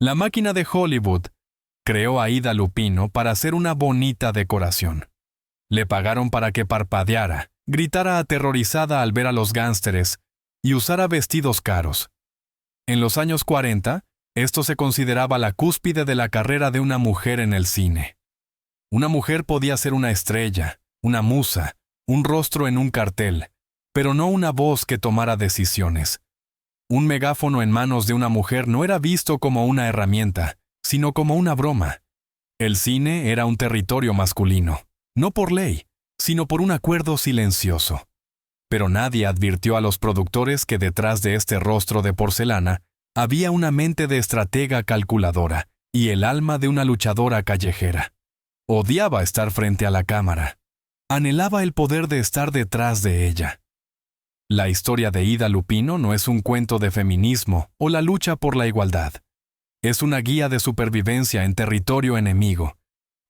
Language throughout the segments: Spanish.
La máquina de Hollywood creó a Ida Lupino para hacer una bonita decoración. Le pagaron para que parpadeara, gritara aterrorizada al ver a los gánsteres y usara vestidos caros. En los años 40, esto se consideraba la cúspide de la carrera de una mujer en el cine. Una mujer podía ser una estrella, una musa, un rostro en un cartel, pero no una voz que tomara decisiones. Un megáfono en manos de una mujer no era visto como una herramienta, sino como una broma. El cine era un territorio masculino, no por ley, sino por un acuerdo silencioso. Pero nadie advirtió a los productores que detrás de este rostro de porcelana había una mente de estratega calculadora y el alma de una luchadora callejera. Odiaba estar frente a la cámara. Anhelaba el poder de estar detrás de ella. La historia de Ida Lupino no es un cuento de feminismo o la lucha por la igualdad. Es una guía de supervivencia en territorio enemigo,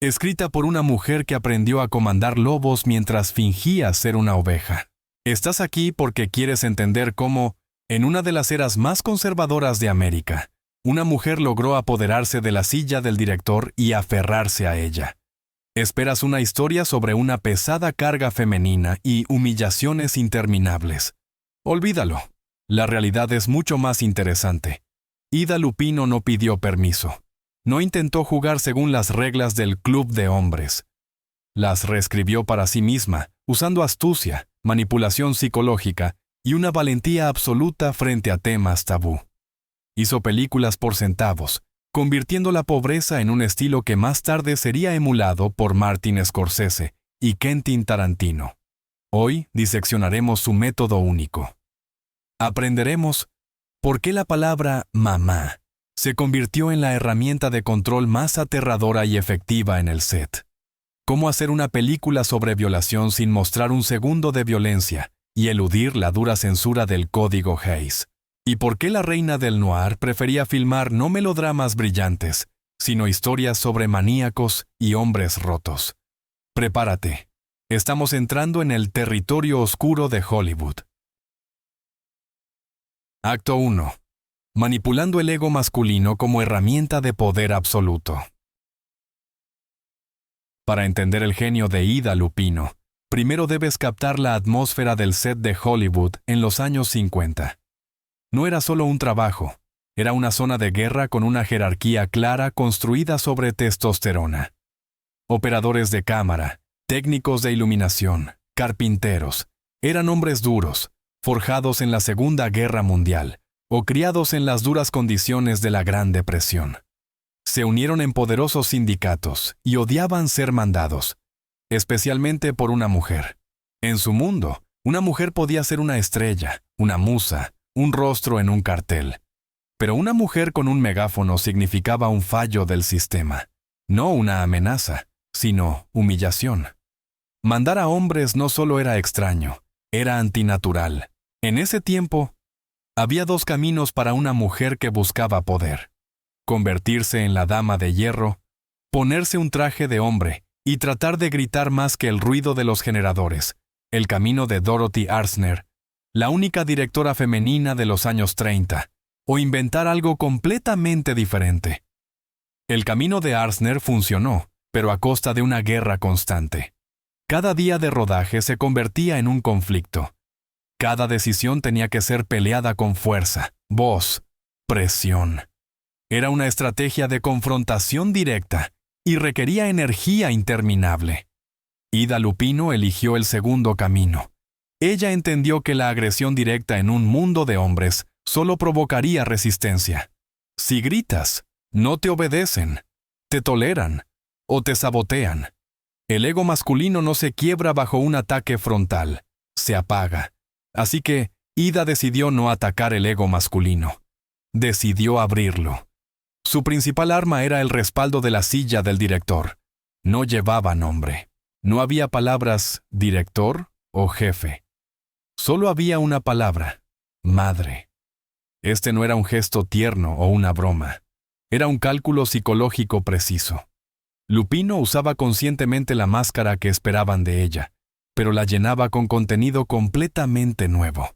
escrita por una mujer que aprendió a comandar lobos mientras fingía ser una oveja. Estás aquí porque quieres entender cómo, en una de las eras más conservadoras de América, una mujer logró apoderarse de la silla del director y aferrarse a ella. Esperas una historia sobre una pesada carga femenina y humillaciones interminables. Olvídalo. La realidad es mucho más interesante. Ida Lupino no pidió permiso. No intentó jugar según las reglas del club de hombres. Las reescribió para sí misma, usando astucia, manipulación psicológica y una valentía absoluta frente a temas tabú. Hizo películas por centavos, convirtiendo la pobreza en un estilo que más tarde sería emulado por Martin Scorsese y Quentin Tarantino. Hoy diseccionaremos su método único. Aprenderemos por qué la palabra mamá se convirtió en la herramienta de control más aterradora y efectiva en el set. Cómo hacer una película sobre violación sin mostrar un segundo de violencia y eludir la dura censura del código Hays. Y por qué la reina del noir prefería filmar no melodramas brillantes, sino historias sobre maníacos y hombres rotos. Prepárate. Estamos entrando en el territorio oscuro de Hollywood. Acto 1. Manipulando el ego masculino como herramienta de poder absoluto. Para entender el genio de Ida Lupino, primero debes captar la atmósfera del set de Hollywood en los años 50. No era solo un trabajo, era una zona de guerra con una jerarquía clara construida sobre testosterona. Operadores de cámara, técnicos de iluminación, carpinteros, eran hombres duros, forjados en la Segunda Guerra Mundial, o criados en las duras condiciones de la Gran Depresión. Se unieron en poderosos sindicatos y odiaban ser mandados, especialmente por una mujer. En su mundo, una mujer podía ser una estrella, una musa, un rostro en un cartel. Pero una mujer con un megáfono significaba un fallo del sistema, no una amenaza, sino humillación. Mandar a hombres no solo era extraño, era antinatural. En ese tiempo, había dos caminos para una mujer que buscaba poder: convertirse en la dama de hierro, ponerse un traje de hombre y tratar de gritar más que el ruido de los generadores, el camino de Dorothy Arzner, la única directora femenina de los años 30, o inventar algo completamente diferente. El camino de Arzner funcionó, pero a costa de una guerra constante. Cada día de rodaje se convertía en un conflicto. Cada decisión tenía que ser peleada con fuerza, voz, presión. Era una estrategia de confrontación directa y requería energía interminable. Ida Lupino eligió el segundo camino. Ella entendió que la agresión directa en un mundo de hombres solo provocaría resistencia. Si gritas, no te obedecen, te toleran o te sabotean. El ego masculino no se quiebra bajo un ataque frontal, se apaga. Así que Ida decidió no atacar el ego masculino. Decidió abrirlo. Su principal arma era el respaldo de la silla del director. No llevaba nombre. No había palabras director o jefe. Solo había una palabra: madre. Este no era un gesto tierno o una broma. Era un cálculo psicológico preciso. Lupino usaba conscientemente la máscara que esperaban de ella, pero la llenaba con contenido completamente nuevo.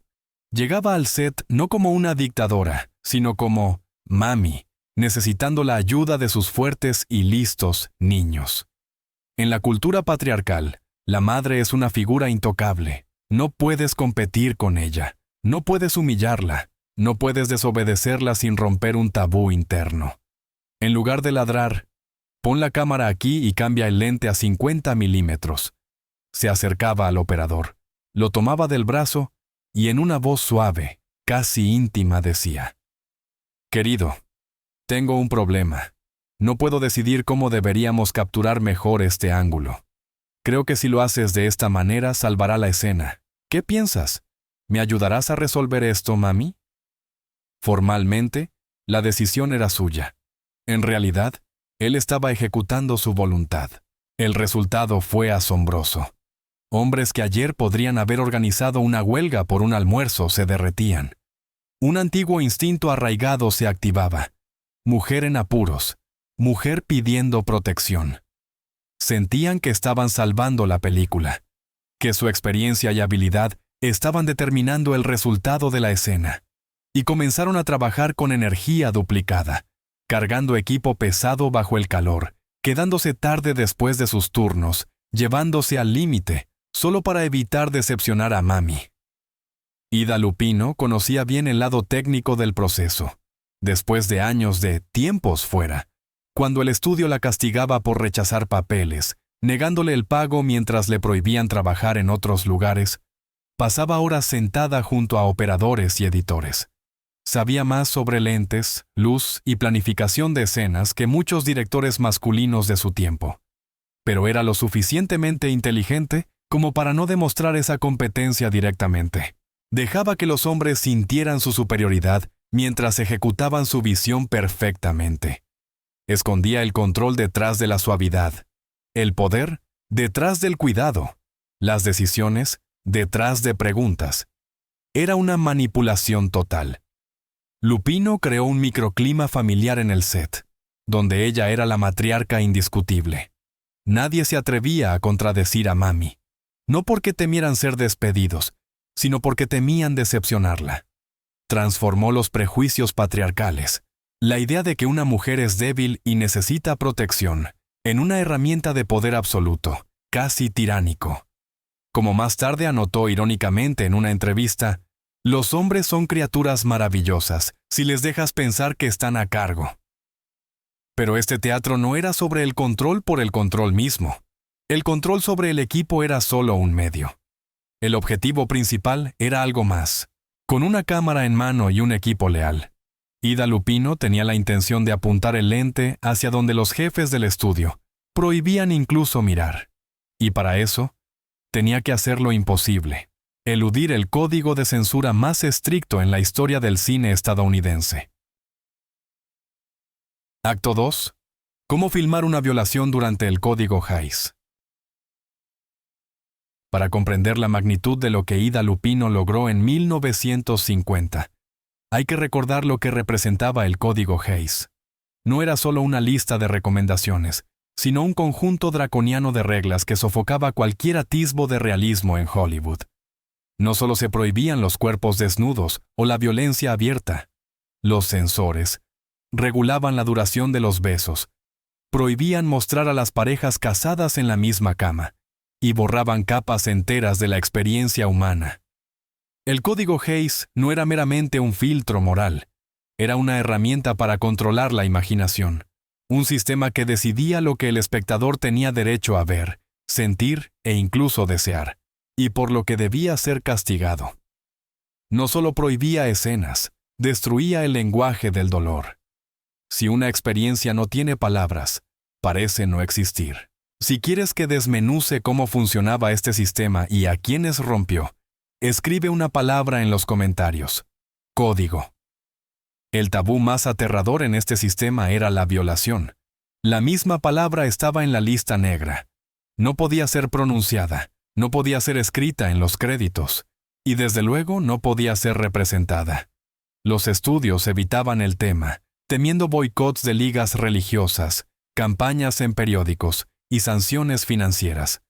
Llegaba al set no como una dictadora, sino como mami, necesitando la ayuda de sus fuertes y listos niños. En la cultura patriarcal, la madre es una figura intocable. No puedes competir con ella, no puedes humillarla, no puedes desobedecerla sin romper un tabú interno. En lugar de ladrar, pon la cámara aquí y cambia el lente a 50 milímetros. Se acercaba al operador, lo tomaba del brazo y en una voz suave, casi íntima, decía: «Querido, tengo un problema. No puedo decidir cómo deberíamos capturar mejor este ángulo. Creo que si lo haces de esta manera salvará la escena. ¿Qué piensas? ¿Me ayudarás a resolver esto, mami?» Formalmente, la decisión era suya. En realidad, él estaba ejecutando su voluntad. El resultado fue asombroso. Hombres que ayer podrían haber organizado una huelga por un almuerzo se derretían. Un antiguo instinto arraigado se activaba. Mujer en apuros, mujer pidiendo protección. Sentían que estaban salvando la película, que su experiencia y habilidad estaban determinando el resultado de la escena, y comenzaron a trabajar con energía duplicada, cargando equipo pesado bajo el calor, quedándose tarde después de sus turnos, llevándose al límite, solo para evitar decepcionar a mami. Ida Lupino conocía bien el lado técnico del proceso. Después de años de tiempos fuera, cuando el estudio la castigaba por rechazar papeles, negándole el pago mientras le prohibían trabajar en otros lugares, pasaba horas sentada junto a operadores y editores. Sabía más sobre lentes, luz y planificación de escenas que muchos directores masculinos de su tiempo. Pero era lo suficientemente inteligente como para no demostrar esa competencia directamente. Dejaba que los hombres sintieran su superioridad mientras ejecutaban su visión perfectamente. Escondía el control detrás de la suavidad, el poder detrás del cuidado, las decisiones detrás de preguntas. Era una manipulación total. Lupino creó un microclima familiar en el set, donde ella era la matriarca indiscutible. Nadie se atrevía a contradecir a mami, no porque temieran ser despedidos, sino porque temían decepcionarla. Transformó los prejuicios patriarcales, la idea de que una mujer es débil y necesita protección, en una herramienta de poder absoluto, casi tiránico. Como más tarde anotó irónicamente en una entrevista, los hombres son criaturas maravillosas si les dejas pensar que están a cargo. Pero este teatro no era sobre el control por el control mismo. El control sobre el equipo era solo un medio. El objetivo principal era algo más. Con una cámara en mano y un equipo leal, Ida Lupino tenía la intención de apuntar el lente hacia donde los jefes del estudio prohibían incluso mirar. Y para eso, tenía que hacer lo imposible: eludir el código de censura más estricto en la historia del cine estadounidense. Acto 2. ¿Cómo filmar una violación durante el Código Hays? Para comprender la magnitud de lo que Ida Lupino logró en 1950, hay que recordar lo que representaba el Código Hays. No era solo una lista de recomendaciones, sino un conjunto draconiano de reglas que sofocaba cualquier atisbo de realismo en Hollywood. No solo se prohibían los cuerpos desnudos o la violencia abierta. Los censores regulaban la duración de los besos, prohibían mostrar a las parejas casadas en la misma cama, y borraban capas enteras de la experiencia humana. El Código Hays no era meramente un filtro moral, era una herramienta para controlar la imaginación, un sistema que decidía lo que el espectador tenía derecho a ver, sentir e incluso desear, y por lo que debía ser castigado. No solo prohibía escenas, destruía el lenguaje del dolor. Si una experiencia no tiene palabras, parece no existir. Si quieres que desmenuce cómo funcionaba este sistema y a quiénes rompió, escribe una palabra en los comentarios: código. El tabú más aterrador en este sistema era la violación. La misma palabra estaba en la lista negra. No podía ser pronunciada, no podía ser escrita en los créditos, y desde luego no podía ser representada. Los estudios evitaban el tema, temiendo boicots de ligas religiosas, campañas en periódicos y sanciones financieras.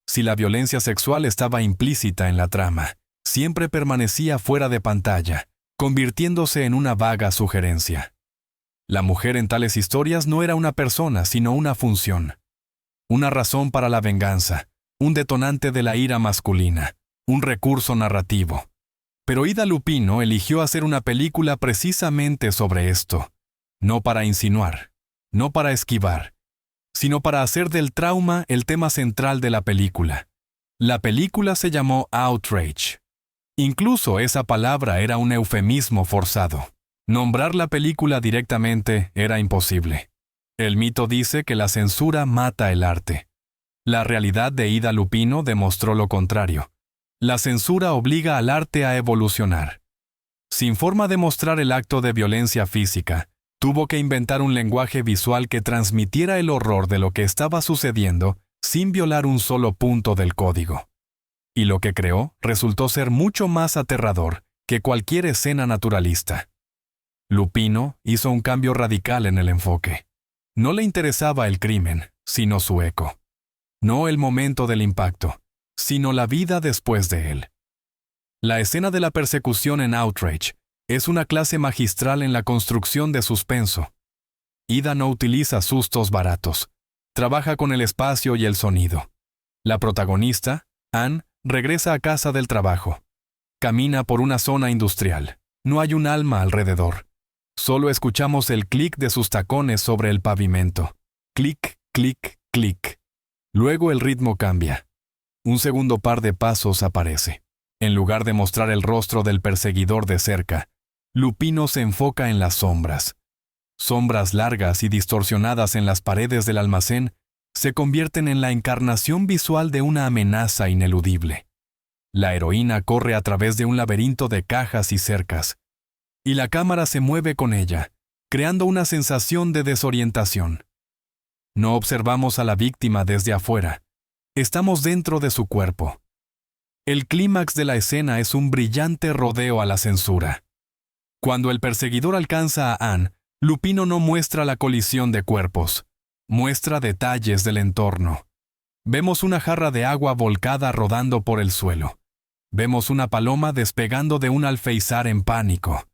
Si la violencia sexual estaba implícita en la trama, siempre permanecía fuera de pantalla, convirtiéndose en una vaga sugerencia. La mujer en tales historias no era una persona, sino una función. Una razón para la venganza, un detonante de la ira masculina, un recurso narrativo. Pero Ida Lupino eligió hacer una película precisamente sobre esto, no para insinuar, no para esquivar, sino para hacer del trauma el tema central de la película. La película se llamó Outrage. Incluso esa palabra era un eufemismo forzado. Nombrar la película directamente era imposible. El mito dice que la censura mata el arte. La realidad de Ida Lupino demostró lo contrario. La censura obliga al arte a evolucionar. Sin forma de mostrar el acto de violencia física, tuvo que inventar un lenguaje visual que transmitiera el horror de lo que estaba sucediendo sin violar un solo punto del código. Y lo que creó resultó ser mucho más aterrador que cualquier escena naturalista. Lupino hizo un cambio radical en el enfoque. No le interesaba el crimen, sino su eco. No el momento del impacto, sino la vida después de él. La escena de la persecución en Outrage es una clase magistral en la construcción de suspenso. Ida no utiliza sustos baratos. Trabaja con el espacio y el sonido. La protagonista, Anne, regresa a casa del trabajo. Camina por una zona industrial. No hay un alma alrededor. Solo escuchamos el clic de sus tacones sobre el pavimento. Clic, clic, clic. Luego el ritmo cambia. Un segundo par de pasos aparece. En lugar de mostrar el rostro del perseguidor de cerca, Lupino se enfoca en las sombras. Sombras largas y distorsionadas en las paredes del almacén se convierten en la encarnación visual de una amenaza ineludible. La heroína corre a través de un laberinto de cajas y cercas, y la cámara se mueve con ella, creando una sensación de desorientación. No observamos a la víctima desde afuera. Estamos dentro de su cuerpo. El clímax de la escena es un brillante rodeo a la censura. Cuando el perseguidor alcanza a Anne, Lupino no muestra la colisión de cuerpos. Muestra detalles del entorno. Vemos una jarra de agua volcada rodando por el suelo. Vemos una paloma despegando de un alféizar en pánico.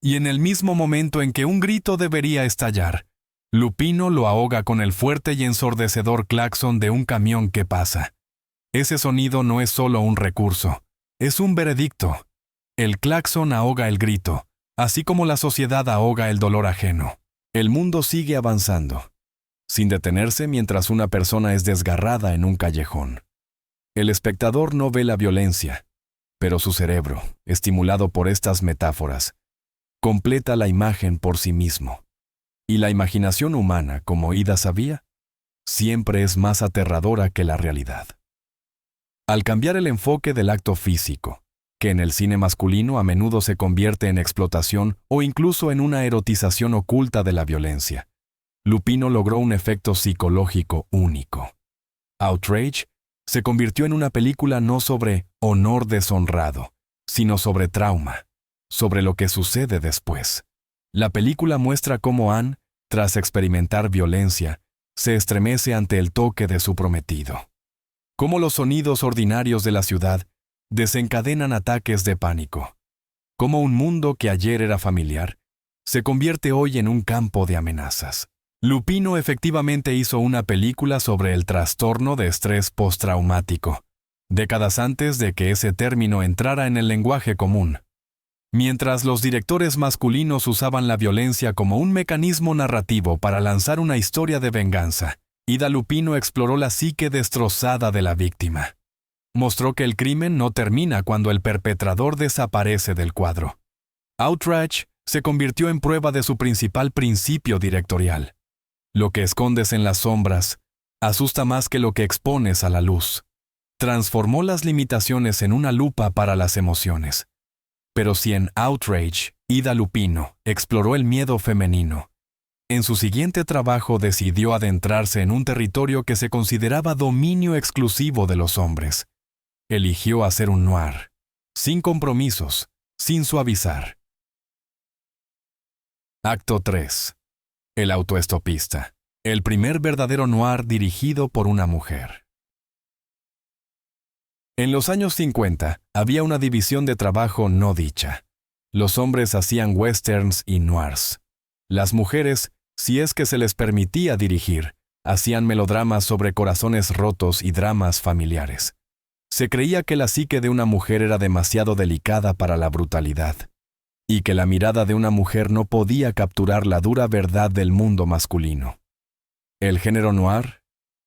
Y en el mismo momento en que un grito debería estallar, Lupino lo ahoga con el fuerte y ensordecedor claxon de un camión que pasa. Ese sonido no es solo un recurso, es un veredicto. El claxon ahoga el grito, así como la sociedad ahoga el dolor ajeno. El mundo sigue avanzando, sin detenerse mientras una persona es desgarrada en un callejón. El espectador no ve la violencia, pero su cerebro, estimulado por estas metáforas, completa la imagen por sí mismo. Y la imaginación humana, como Ida sabía, siempre es más aterradora que la realidad. Al cambiar el enfoque del acto físico, que en el cine masculino a menudo se convierte en explotación o incluso en una erotización oculta de la violencia, Lupino logró un efecto psicológico único. Outrage se convirtió en una película no sobre honor deshonrado, sino sobre trauma, sobre lo que sucede después. La película muestra cómo Anne, tras experimentar violencia, se estremece ante el toque de su prometido. Cómo los sonidos ordinarios de la ciudad desencadenan ataques de pánico. Cómo un mundo que ayer era familiar se convierte hoy en un campo de amenazas. Lupino efectivamente hizo una película sobre el trastorno de estrés postraumático, décadas antes de que ese término entrara en el lenguaje común. Mientras los directores masculinos usaban la violencia como un mecanismo narrativo para lanzar una historia de venganza, Ida Lupino exploró la psique destrozada de la víctima. Mostró que el crimen no termina cuando el perpetrador desaparece del cuadro. Outrage se convirtió en prueba de su principal principio directorial. Lo que escondes en las sombras asusta más que lo que expones a la luz. Transformó las limitaciones en una lupa para las emociones. Pero si en Outrage, Ida Lupino exploró el miedo femenino, en su siguiente trabajo decidió adentrarse en un territorio que se consideraba dominio exclusivo de los hombres. Eligió hacer un noir, sin compromisos, sin suavizar. Acto 3. El autoestopista. El primer verdadero noir dirigido por una mujer. En los años 50 había una división de trabajo no dicha. Los hombres hacían westerns y noirs. Las mujeres, si es que se les permitía dirigir, hacían melodramas sobre corazones rotos y dramas familiares. Se creía que la psique de una mujer era demasiado delicada para la brutalidad, y que la mirada de una mujer no podía capturar la dura verdad del mundo masculino. El género noir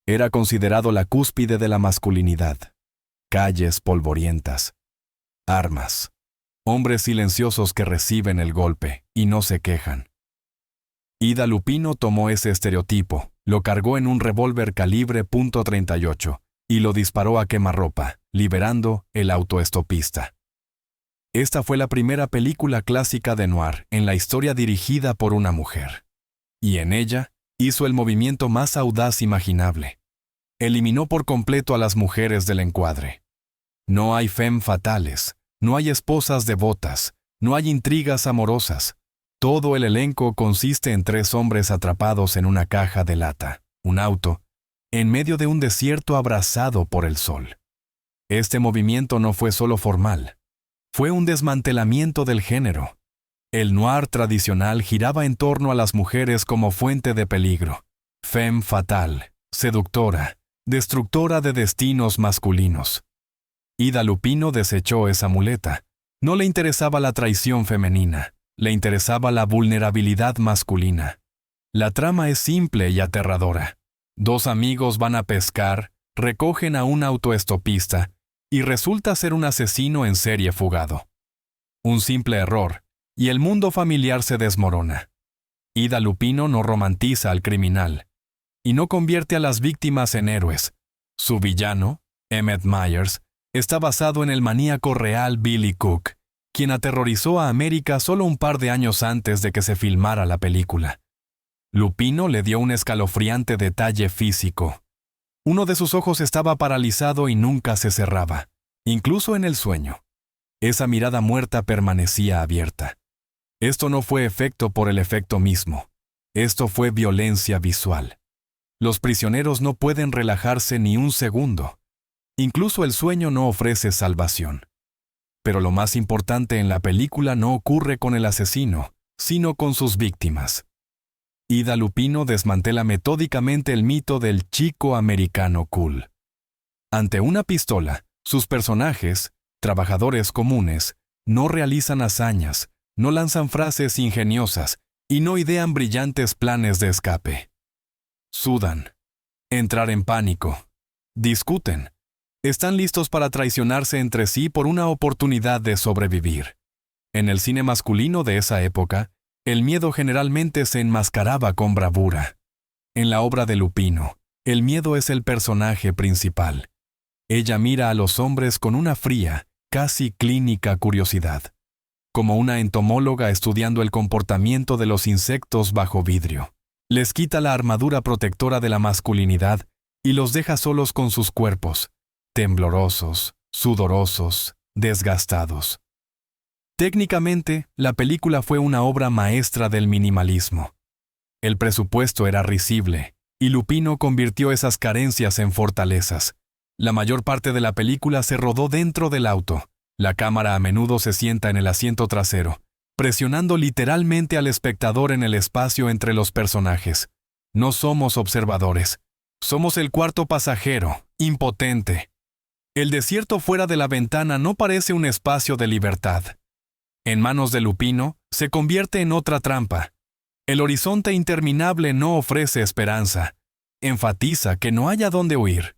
era considerado la cúspide de la masculinidad. Calles polvorientas, armas, hombres silenciosos que reciben el golpe y no se quejan. Ida Lupino tomó ese estereotipo, lo cargó en un revólver calibre .38 y lo disparó a quemarropa, liberando el autoestopista. Esta fue la primera película clásica de noir en la historia dirigida por una mujer. Y en ella hizo el movimiento más audaz imaginable. Eliminó por completo a las mujeres del encuadre. No hay femme fatales, no hay esposas devotas, no hay intrigas amorosas. Todo el elenco consiste en 3 hombres atrapados en una caja de lata, un auto, en medio de un desierto abrasado por el sol. Este movimiento no fue solo formal, fue un desmantelamiento del género. El noir tradicional giraba en torno a las mujeres como fuente de peligro, femme fatal, seductora, destructora de destinos masculinos. Ida Lupino desechó esa muleta. No le interesaba la traición femenina, le interesaba la vulnerabilidad masculina. La trama es simple y aterradora. 2 amigos van a pescar, recogen a un autoestopista y resulta ser un asesino en serie fugado. Un simple error, y el mundo familiar se desmorona. Ida Lupino no romantiza al criminal y no convierte a las víctimas en héroes. Su villano, Emmett Myers, está basado en el maníaco real Billy Cook, quien aterrorizó a América solo un par de años antes de que se filmara la película. Lupino le dio un escalofriante detalle físico. Uno de sus ojos estaba paralizado y nunca se cerraba, incluso en el sueño. Esa mirada muerta permanecía abierta. Esto no fue efecto por el efecto mismo. Esto fue violencia visual. Los prisioneros no pueden relajarse ni un segundo. Incluso el sueño no ofrece salvación. Pero lo más importante en la película no ocurre con el asesino, sino con sus víctimas. Ida Lupino desmantela metódicamente el mito del chico americano cool. Ante una pistola, sus personajes, trabajadores comunes, no realizan hazañas, no lanzan frases ingeniosas y no idean brillantes planes de escape. Sudan, entrar en pánico, discuten. Están listos para traicionarse entre sí por una oportunidad de sobrevivir. En el cine masculino de esa época, el miedo generalmente se enmascaraba con bravura. En la obra de Lupino, el miedo es el personaje principal. Ella mira a los hombres con una fría, casi clínica curiosidad, como una entomóloga estudiando el comportamiento de los insectos bajo vidrio. Les quita la armadura protectora de la masculinidad y los deja solos con sus cuerpos, temblorosos, sudorosos, desgastados. Técnicamente, la película fue una obra maestra del minimalismo. El presupuesto era risible, y Lupino convirtió esas carencias en fortalezas. La mayor parte de la película se rodó dentro del auto. La cámara a menudo se sienta en el asiento trasero, presionando literalmente al espectador en el espacio entre los personajes. No somos observadores. Somos el cuarto pasajero, impotente. El desierto fuera de la ventana no parece un espacio de libertad. En manos de Lupino, se convierte en otra trampa. El horizonte interminable no ofrece esperanza. Enfatiza que no hay a dónde huir.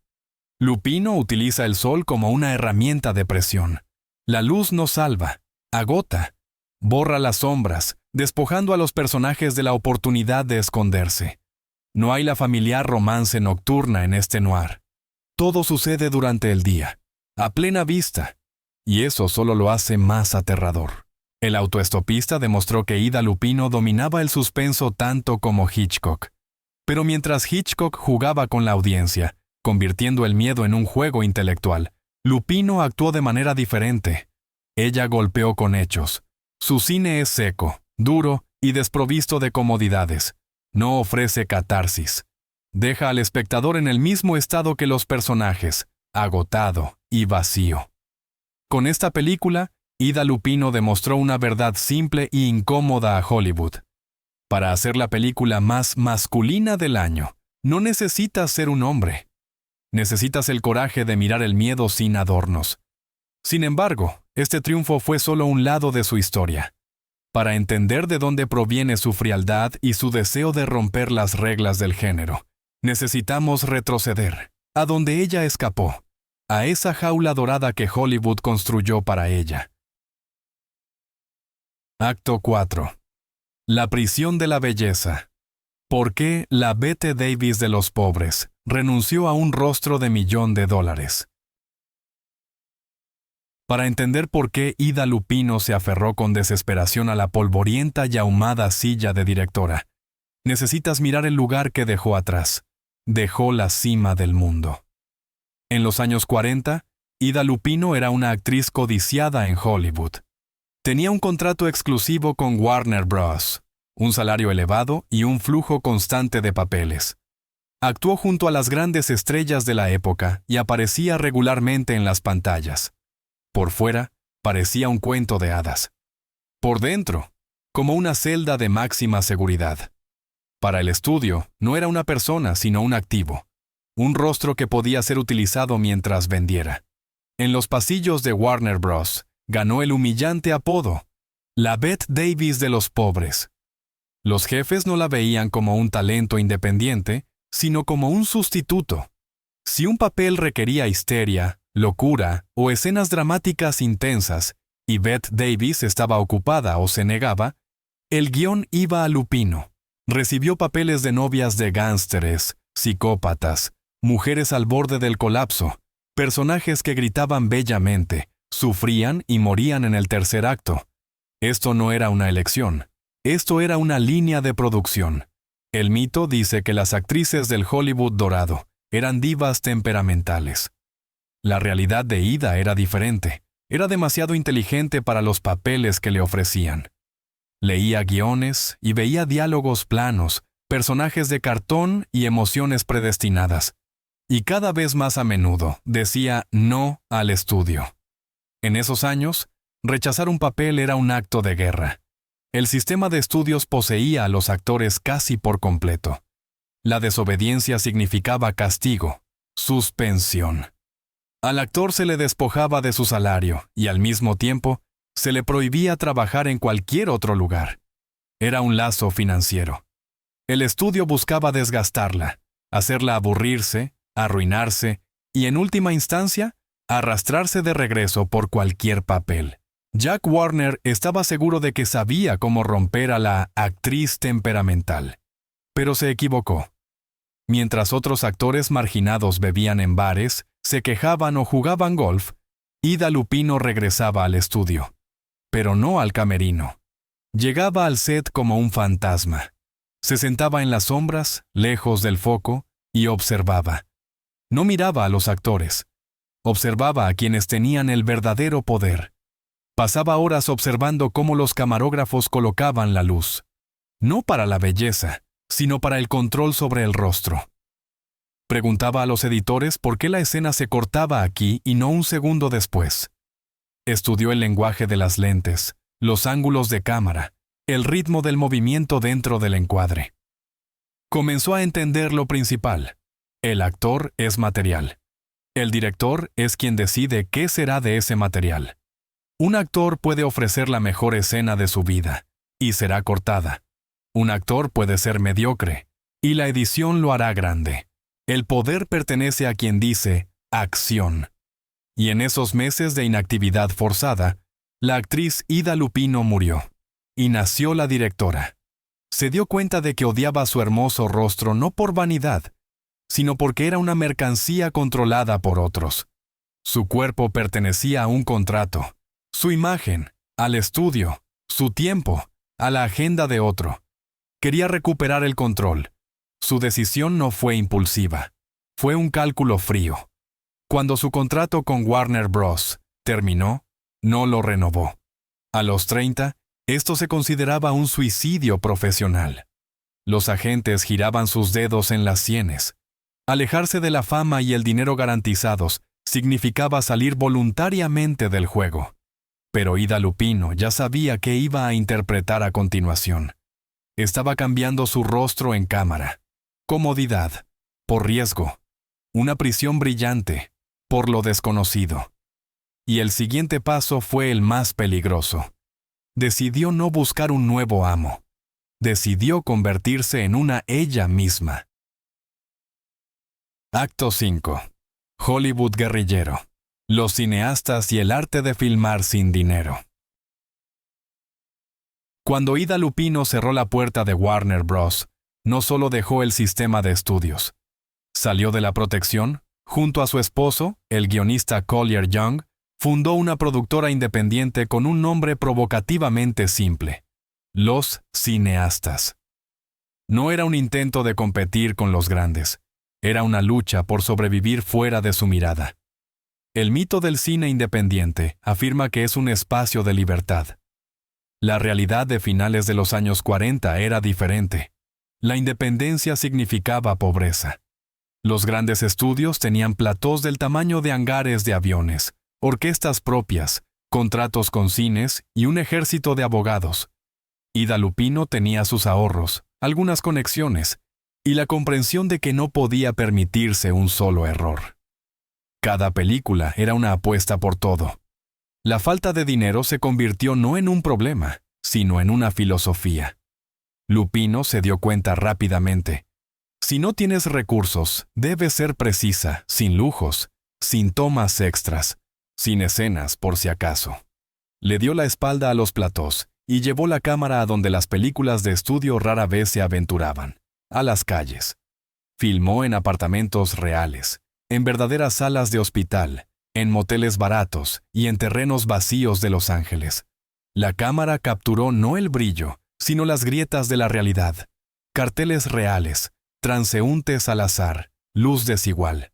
Lupino utiliza el sol como una herramienta de presión. La luz no salva, agota, borra las sombras, despojando a los personajes de la oportunidad de esconderse. No hay la familiar romance nocturna en este noir. Todo sucede durante el día, a plena vista, y eso solo lo hace más aterrador. El autoestopista demostró que Ida Lupino dominaba el suspenso tanto como Hitchcock. Pero mientras Hitchcock jugaba con la audiencia, convirtiendo el miedo en un juego intelectual, Lupino actuó de manera diferente. Ella golpeó con hechos. Su cine es seco, duro y desprovisto de comodidades. No ofrece catarsis. Deja al espectador en el mismo estado que los personajes, agotado y vacío. Con esta película, Ida Lupino demostró una verdad simple e incómoda a Hollywood. Para hacer la película más masculina del año, no necesitas ser un hombre. Necesitas el coraje de mirar el miedo sin adornos. Sin embargo, este triunfo fue solo un lado de su historia. Para entender de dónde proviene su frialdad y su deseo de romper las reglas del género, necesitamos retroceder a donde ella escapó, a esa jaula dorada que Hollywood construyó para ella. Acto 4. La prisión de la belleza. ¿Por qué la Bette Davis de los pobres renunció a un rostro de $1.000.000? Para entender por qué Ida Lupino se aferró con desesperación a la polvorienta y ahumada silla de directora, necesitas mirar el lugar que dejó atrás. Dejó la cima del mundo. En los años 40, Ida Lupino era una actriz codiciada en Hollywood. Tenía un contrato exclusivo con Warner Bros., un salario elevado y un flujo constante de papeles. Actuó junto a las grandes estrellas de la época y aparecía regularmente en las pantallas. Por fuera, parecía un cuento de hadas. Por dentro, como una celda de máxima seguridad. Para el estudio, no era una persona, sino un activo. Un rostro que podía ser utilizado mientras vendiera. En los pasillos de Warner Bros., ganó el humillante apodo, la Bette Davis de los pobres. Los jefes no la veían como un talento independiente, sino como un sustituto. Si un papel requería histeria, locura o escenas dramáticas intensas, y Bette Davis estaba ocupada o se negaba, el guión iba a Lupino. Recibió papeles de novias de gánsteres, psicópatas, mujeres al borde del colapso, personajes que gritaban bellamente, sufrían y morían en el tercer acto. Esto no era una elección. Esto era una línea de producción. El mito dice que las actrices del Hollywood dorado eran divas temperamentales. La realidad de Ida era diferente. Era demasiado inteligente para los papeles que le ofrecían. Leía guiones y veía diálogos planos, personajes de cartón y emociones predestinadas. Y cada vez más a menudo decía no al estudio. En esos años, rechazar un papel era un acto de guerra. El sistema de estudios poseía a los actores casi por completo. La desobediencia significaba castigo, suspensión. Al actor se le despojaba de su salario y al mismo tiempo se le prohibía trabajar en cualquier otro lugar. Era un lazo financiero. El estudio buscaba desgastarla, hacerla aburrirse, arruinarse y, en última instancia, arrastrarse de regreso por cualquier papel. Jack Warner estaba seguro de que sabía cómo romper a la actriz temperamental. Pero se equivocó. Mientras otros actores marginados bebían en bares, se quejaban o jugaban golf, Ida Lupino regresaba al estudio. Pero no al camerino. Llegaba al set como un fantasma. Se sentaba en las sombras, lejos del foco, y observaba. No miraba a los actores. Observaba a quienes tenían el verdadero poder. Pasaba horas observando cómo los camarógrafos colocaban la luz. No para la belleza, sino para el control sobre el rostro. Preguntaba a los editores por qué la escena se cortaba aquí y no un segundo después. Estudió el lenguaje de las lentes, los ángulos de cámara, el ritmo del movimiento dentro del encuadre. Comenzó a entender lo principal. El actor es material. El director es quien decide qué será de ese material. Un actor puede ofrecer la mejor escena de su vida, y será cortada. Un actor puede ser mediocre, y la edición lo hará grande. El poder pertenece a quien dice acción. Y en esos meses de inactividad forzada, la actriz Ida Lupino murió, y nació la directora. Se dio cuenta de que odiaba su hermoso rostro no por vanidad, sino porque era una mercancía controlada por otros. Su cuerpo pertenecía a un contrato, su imagen, al estudio, su tiempo, a la agenda de otro. Quería recuperar el control. Su decisión no fue impulsiva, fue un cálculo frío. Cuando su contrato con Warner Bros. Terminó, no lo renovó. A los 30, esto se consideraba un suicidio profesional. Los agentes giraban sus dedos en las sienes. Alejarse de la fama y el dinero garantizados significaba salir voluntariamente del juego. Pero Ida Lupino ya sabía qué iba a interpretar a continuación. Estaba cambiando su rostro en cámara. Comodidad, por riesgo. Una prisión brillante, por lo desconocido. Y el siguiente paso fue el más peligroso. Decidió no buscar un nuevo amo. Decidió convertirse en una ella misma. Acto 5. Hollywood guerrillero. Los cineastas y el arte de filmar sin dinero. Cuando Ida Lupino cerró la puerta de Warner Bros., no solo dejó el sistema de estudios. Salió de la protección, junto a su esposo, el guionista Collier Young, fundó una productora independiente con un nombre provocativamente simple: Los Cineastas. No era un intento de competir con los grandes, era una lucha por sobrevivir fuera de su mirada. El mito del cine independiente afirma que es un espacio de libertad. La realidad de finales de los años 40 era diferente. La independencia significaba pobreza. Los grandes estudios tenían platós del tamaño de hangares de aviones, orquestas propias, contratos con cines y un ejército de abogados. Ida Lupino tenía sus ahorros, algunas conexiones, y la comprensión de que no podía permitirse un solo error. Cada película era una apuesta por todo. La falta de dinero se convirtió no en un problema, sino en una filosofía. Lupino se dio cuenta rápidamente. Si no tienes recursos, debes ser precisa, sin lujos, sin tomas extras, sin escenas por si acaso. Le dio la espalda a los platós y llevó la cámara a donde las películas de estudio rara vez se aventuraban, a las calles. Filmó en apartamentos reales, en verdaderas salas de hospital, en moteles baratos y en terrenos vacíos de Los Ángeles. La cámara capturó no el brillo, sino las grietas de la realidad. Carteles reales, transeúntes al azar, luz desigual.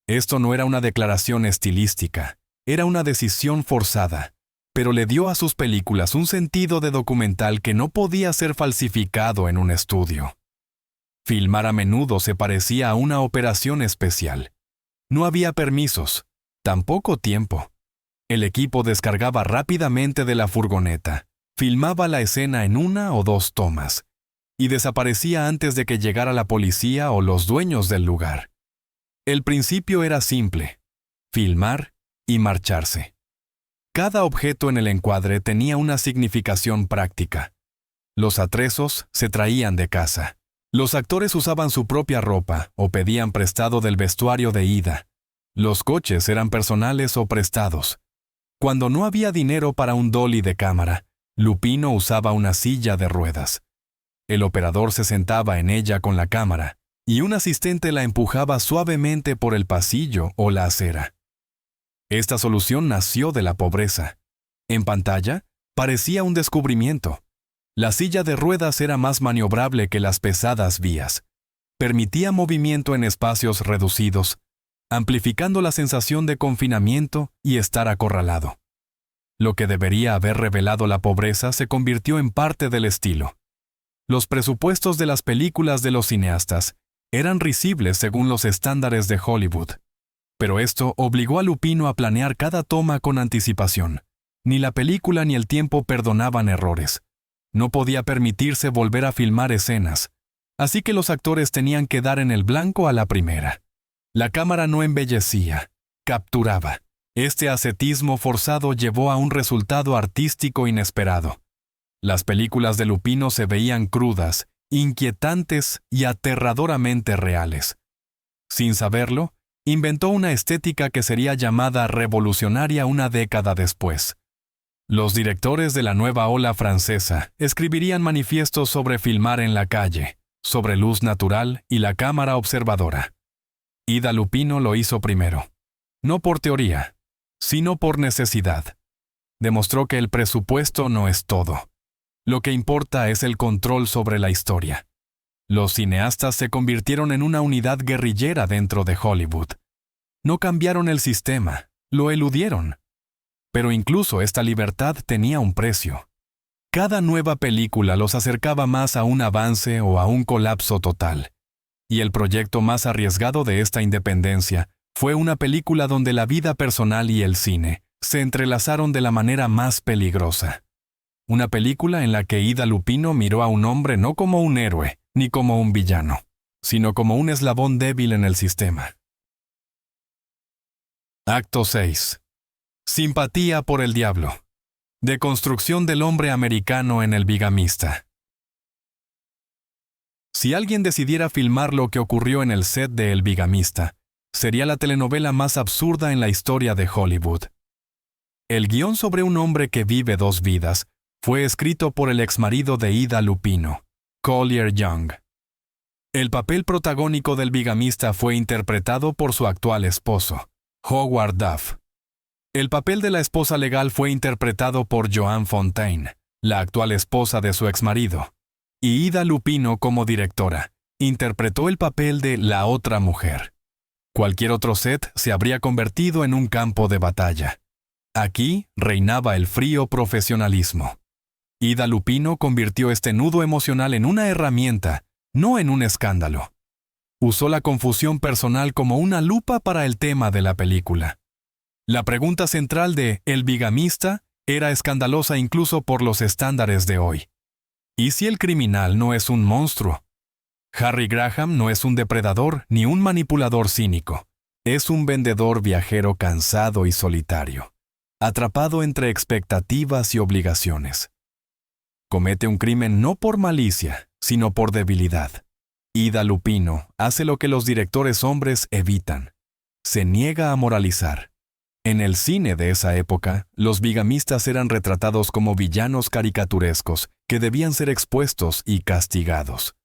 Esto no era una declaración estilística, era una decisión forzada, pero le dio a sus películas un sentido de documental que no podía ser falsificado en un estudio. Filmar a menudo se parecía a una operación especial. No había permisos, tampoco tiempo. El equipo descargaba rápidamente de la furgoneta, filmaba la escena en 1 o 2 tomas, y desaparecía antes de que llegara la policía o los dueños del lugar. El principio era simple: filmar y marcharse. Cada objeto en el encuadre tenía una significación práctica. Los atrezos se traían de casa. Los actores usaban su propia ropa o pedían prestado del vestuario de Ida. Los coches eran personales o prestados. Cuando no había dinero para un dolly de cámara, Lupino usaba una silla de ruedas. El operador se sentaba en ella con la cámara, y un asistente la empujaba suavemente por el pasillo o la acera. Esta solución nació de la pobreza. En pantalla, parecía un descubrimiento. La silla de ruedas era más maniobrable que las pesadas vías. Permitía movimiento en espacios reducidos, amplificando la sensación de confinamiento y estar acorralado. Lo que debería haber revelado la pobreza se convirtió en parte del estilo. Los presupuestos de las películas de los cineastas eran risibles según los estándares de Hollywood. Pero esto obligó a Lupino a planear cada toma con anticipación. Ni la película ni el tiempo perdonaban errores. No podía permitirse volver a filmar escenas, así que los actores tenían que dar en el blanco a la primera. La cámara no embellecía, capturaba. Este ascetismo forzado llevó a un resultado artístico inesperado. Las películas de Lupino se veían crudas, inquietantes y aterradoramente reales. Sin saberlo, inventó una estética que sería llamada revolucionaria una década después. Los directores de la nueva ola francesa escribirían manifiestos sobre filmar en la calle, sobre luz natural y la cámara observadora. Ida Lupino lo hizo primero. No por teoría, sino por necesidad. Demostró que el presupuesto no es todo. Lo que importa es el control sobre la historia. Los cineastas se convirtieron en una unidad guerrillera dentro de Hollywood. No cambiaron el sistema, lo eludieron. Pero incluso esta libertad tenía un precio. Cada nueva película los acercaba más a un avance o a un colapso total. Y el proyecto más arriesgado de esta independencia fue una película donde la vida personal y el cine se entrelazaron de la manera más peligrosa. una película en la que Ida Lupino miró a un hombre no como un héroe, ni como un villano, sino como un eslabón débil en el sistema. Acto 6. Simpatía por el diablo. Deconstrucción del hombre americano en El bigamista. Si alguien decidiera filmar lo que ocurrió en el set de El bigamista, sería la telenovela más absurda en la historia de Hollywood. El guión sobre un hombre que vive dos vidas fue escrito por el exmarido de Ida Lupino, Collier Young. El papel protagónico del bigamista fue interpretado por su actual esposo, Howard Duff. El papel de la esposa legal fue interpretado por Joan Fontaine, la actual esposa de su exmarido. Y Ida Lupino, como directora, interpretó el papel de la otra mujer. Cualquier otro set se habría convertido en un campo de batalla. Aquí reinaba el frío profesionalismo. Ida Lupino convirtió este nudo emocional en una herramienta, no en un escándalo. Usó la confusión personal como una lupa para el tema de la película. La pregunta central de El bigamista era escandalosa incluso por los estándares de hoy. ¿Y si el criminal no es un monstruo? Harry Graham no es un depredador ni un manipulador cínico. Es un vendedor viajero cansado y solitario, atrapado entre expectativas y obligaciones. Comete un crimen no por malicia, sino por debilidad. Ida Lupino hace lo que los directores hombres evitan. Se niega a moralizar. En el cine de esa época, los bigamistas eran retratados como villanos caricaturescos que debían ser expuestos y castigados.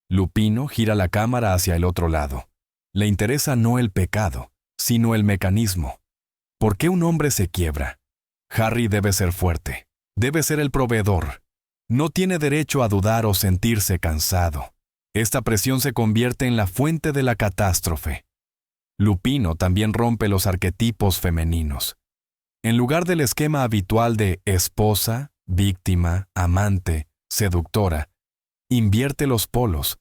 Lupino gira la cámara hacia el otro lado. Le interesa no el pecado, sino el mecanismo. ¿Por qué un hombre se quiebra? Harry debe ser fuerte. Debe ser el proveedor. No tiene derecho a dudar o sentirse cansado. Esta presión se convierte en la fuente de la catástrofe. Lupino también rompe los arquetipos femeninos. En lugar del esquema habitual de esposa, víctima, amante, seductora, invierte los polos.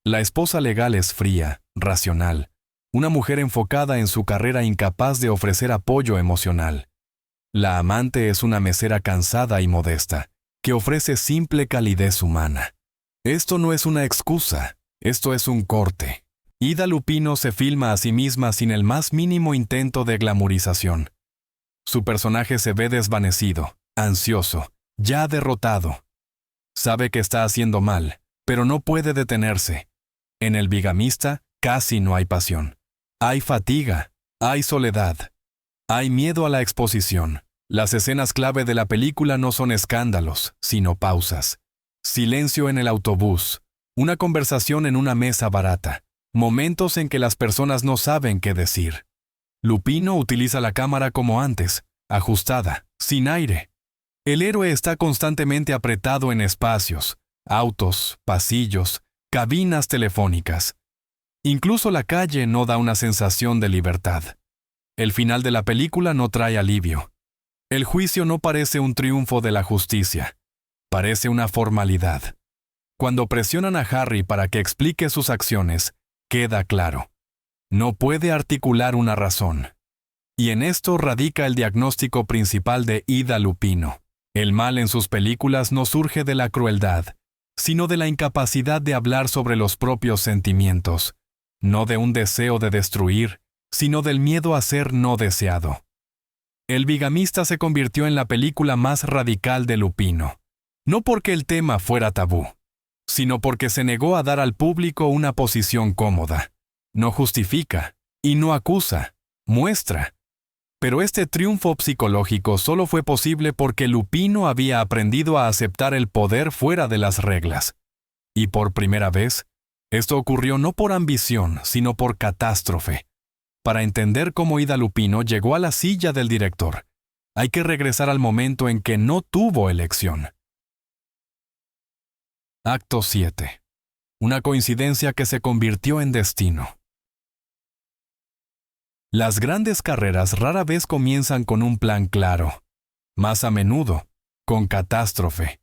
La esposa legal es fría, racional, una mujer enfocada en su carrera incapaz de ofrecer apoyo emocional. La amante es una mesera cansada y modesta, que ofrece simple calidez humana. Esto no es una excusa, esto es un corte. Ida Lupino se filma a sí misma sin el más mínimo intento de glamorización. Su personaje se ve desvanecido, ansioso, ya derrotado. Sabe que está haciendo mal, pero no puede detenerse. En El bigamista casi no hay pasión. Hay fatiga, hay soledad, hay miedo a la exposición. Las escenas clave de la película no son escándalos, sino pausas. Silencio en el autobús, una conversación en una mesa barata, momentos en que las personas no saben qué decir. Lupino utiliza la cámara como antes, ajustada, sin aire. El héroe está constantemente apretado en espacios, autos, pasillos, cabinas telefónicas. Incluso la calle no da una sensación de libertad. El final de la película no trae alivio. El juicio no parece un triunfo de la justicia. Parece una formalidad. Cuando presionan a Harry para que explique sus acciones, queda claro. No puede articular una razón. Y en esto radica el diagnóstico principal de Ida Lupino. El mal en sus películas no surge de la crueldad, sino de la incapacidad de hablar sobre los propios sentimientos, no de un deseo de destruir, sino del miedo a ser no deseado. El bigamista se convirtió en la película más radical de Lupino, no porque el tema fuera tabú, sino porque se negó a dar al público una posición cómoda. No justifica, y no acusa, muestra. Pero este triunfo psicológico solo fue posible porque Lupino había aprendido a aceptar el poder fuera de las reglas. Y por primera vez, esto ocurrió no por ambición, sino por catástrofe. Para entender cómo Ida Lupino llegó a la silla del director, hay que regresar al momento en que no tuvo elección. Acto 7. Una coincidencia que se convirtió en destino. Las grandes carreras rara vez comienzan con un plan claro. Más a menudo, con catástrofe.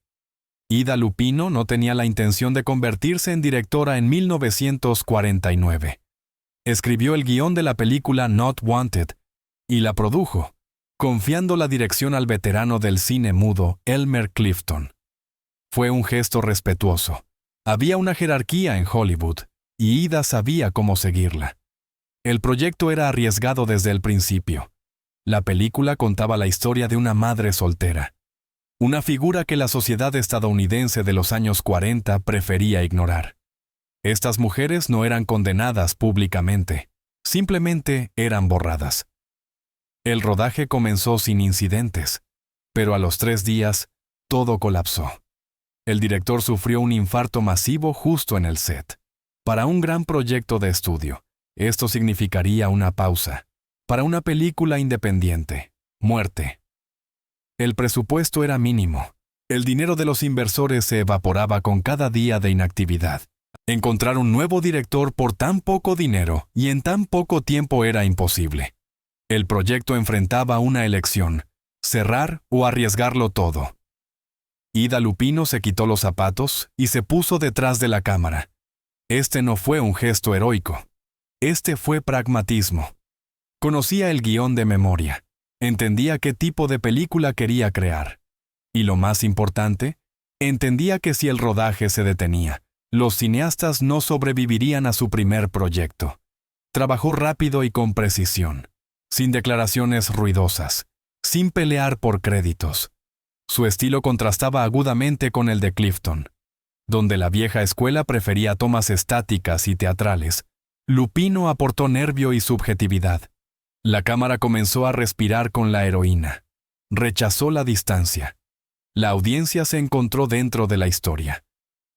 Ida Lupino no tenía la intención de convertirse en directora en 1949. Escribió el guión de la película Not Wanted y la produjo, confiando la dirección al veterano del cine mudo, Elmer Clifton. Fue un gesto respetuoso. Había una jerarquía en Hollywood, y Ida sabía cómo seguirla. El proyecto era arriesgado desde el principio. La película contaba la historia de una madre soltera, una figura que la sociedad estadounidense de los años 40 prefería ignorar. Estas mujeres no eran condenadas públicamente, simplemente eran borradas. El rodaje comenzó sin incidentes, pero a los 3 días, todo colapsó. El director sufrió un infarto masivo justo en el set. Para un gran proyecto de estudio, esto significaría una pausa. Para una película independiente, muerte. El presupuesto era mínimo. El dinero de los inversores se evaporaba con cada día de inactividad. Encontrar un nuevo director por tan poco dinero y en tan poco tiempo era imposible. El proyecto enfrentaba una elección: cerrar o arriesgarlo todo. Ida Lupino se quitó los zapatos y se puso detrás de la cámara. Este no fue un gesto heroico. Este fue pragmatismo. Conocía el guión de memoria. Entendía qué tipo de película quería crear. Y lo más importante, entendía que si el rodaje se detenía, los cineastas no sobrevivirían a su primer proyecto. Trabajó rápido y con precisión, sin declaraciones ruidosas, sin pelear por créditos. Su estilo contrastaba agudamente con el de Clifton. Donde la vieja escuela prefería tomas estáticas y teatrales, Lupino aportó nervio y subjetividad. La cámara comenzó a respirar con la heroína. Rechazó la distancia. La audiencia se encontró dentro de la historia.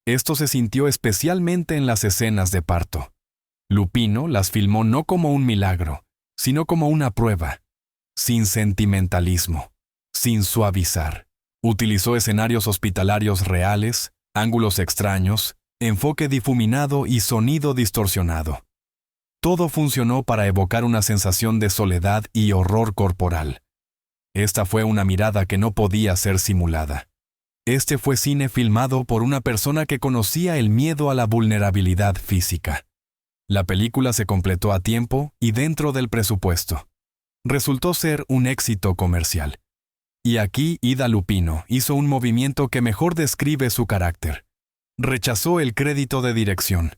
Esto se sintió especialmente en las escenas de parto. Lupino las filmó no como un milagro, sino como una prueba. Sin sentimentalismo, sin suavizar. Utilizó escenarios hospitalarios reales, ángulos extraños, enfoque difuminado y sonido distorsionado. Todo funcionó para evocar una sensación de soledad y horror corporal. Esta fue una mirada que no podía ser simulada. Este fue cine filmado por una persona que conocía el miedo a la vulnerabilidad física. La película se completó a tiempo y dentro del presupuesto. Resultó ser un éxito comercial. Y aquí Ida Lupino hizo un movimiento que mejor describe su carácter. Rechazó el crédito de dirección.